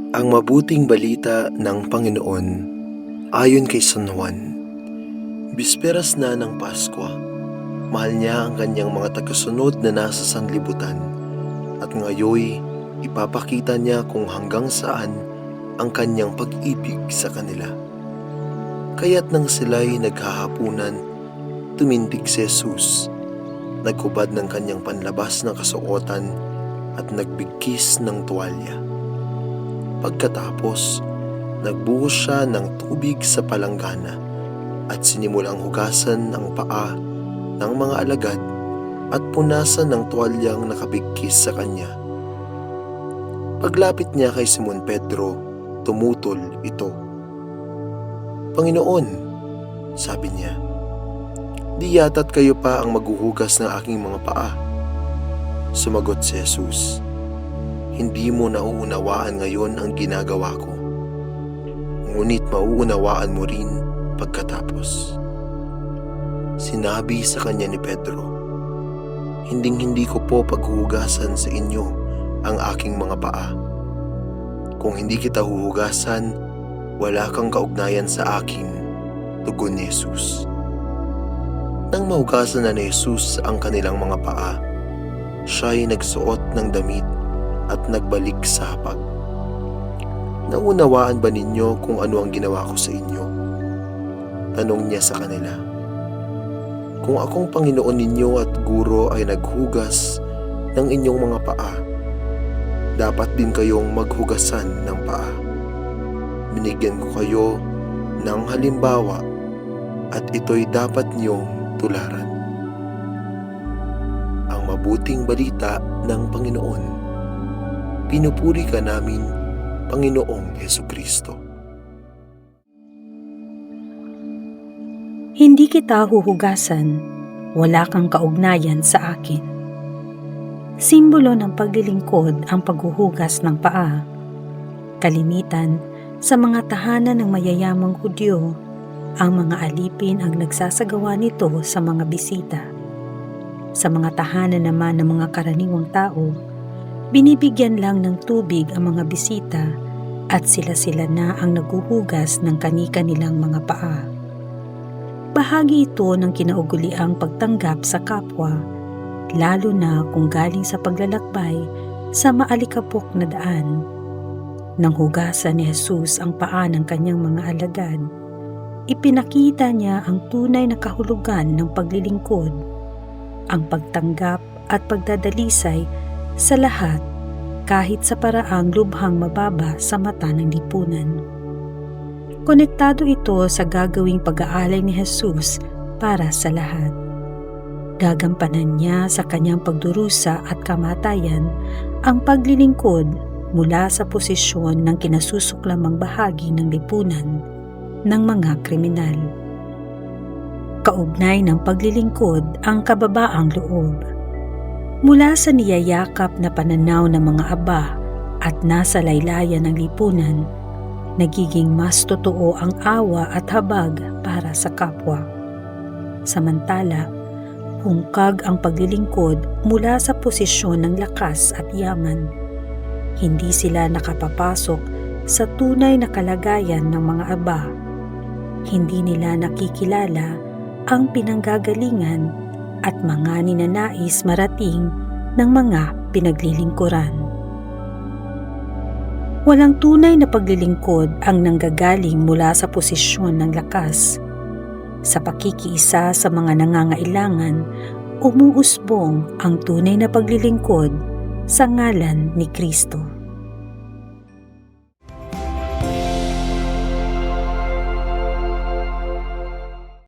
Ang mabuting balita ng Panginoon ayon kay San Juan. Bisperas na ng Paskwa, mahal niya ang kanyang mga tagasunod na nasa sanlibutan at ngayoy ipapakita niya kung hanggang saan ang kanyang pag-ibig sa kanila. Kaya't nang sila'y naghahapunan, tumindig si Jesus, naghubad ng kanyang panlabas na kasuotan at nagbigkis ng tuwalya. Pagkatapos, nagbuhos siya ng tubig sa palanggana at sinimulang hugasan ang paa ng mga alagad at punasan ng tuwalyang nakabigkis sa kanya. Paglapit niya kay Simon Pedro, tumutol ito. "Panginoon," sabi niya, "di yata't kayo pa ang maghuhugas ng aking mga paa?" Sumagot si Jesus, "Hindi mo nauunawaan ngayon ang ginagawa ko, ngunit mauunawaan mo rin pagkatapos." Sinabi sa kanya ni Pedro, "Hinding-hindi ko po paghuhugasan sa inyo ang aking mga paa. Kung hindi kita huhugasan, wala kang kaugnayan sa akin," tugon ni Jesus. Nang mahugasan na ni Jesus ang kanilang mga paa, siya'y nagsuot ng damit at nagbalik sa hapag. "Naunawaan ba ninyo kung ano ang ginawa ko sa inyo?" tanong niya sa kanila. "Kung akong Panginoon ninyo at Guro ay naghugas ng inyong mga paa, dapat din kayong maghugasan ng paa. Binigyan ko kayo ng halimbawa at ito'y dapat niyong tularan." Ang mabuting balita ng Panginoon. Pinupuri ka namin, Panginoong Hesukristo. Hindi kita huhugasan, wala kang kaugnayan sa akin. Simbolo ng paglilingkod ang paghuhugas ng paa. Kalimitan, sa mga tahanan ng mayayamang Hudyo, ang mga alipin ang nagsasagawa nito sa mga bisita. Sa mga tahanan naman ng mga karaniwang tao, binibigyan lang ng tubig ang mga bisita at sila-sila na ang naghuhugas ng kani-kanilang mga paa. Bahagi ito ng kinauguliang pagtanggap sa kapwa, lalo na kung galing sa paglalakbay sa maalikabok na daan. Nang hugasan ni Jesus ang paa ng kanyang mga alagad, ipinakita niya ang tunay na kahulugan ng paglilingkod, ang pagtanggap at pagdadalisay sa lahat kahit sa paraang lubhang mababa sa mata ng lipunan. Konektado ito sa gagawing pag-aalay ni Jesus para sa lahat. Gagampanan niya sa kanyang pagdurusa at kamatayan ang paglilingkod mula sa posisyon ng kinasusuklamang bahagi ng lipunan ng mga kriminal. Kaugnay ng paglilingkod ang kababaang loob. Mula sa niyayakap na pananaw ng mga aba at nasa laylayan ng lipunan, nagiging mas totoo ang awa at habag para sa kapwa. Samantala, hungkag ang paglilingkod mula sa posisyon ng lakas at yaman. Hindi sila nakapapasok sa tunay na kalagayan ng mga aba. Hindi nila nakikilala ang pinanggagalingan at mga ninanais marating ng mga pinaglilingkuran. Walang tunay na paglilingkod ang nanggagaling mula sa posisyon ng lakas. Sa pakikiisa sa mga nangangailangan, umuusbong ang tunay na paglilingkod sa ngalan ni Kristo.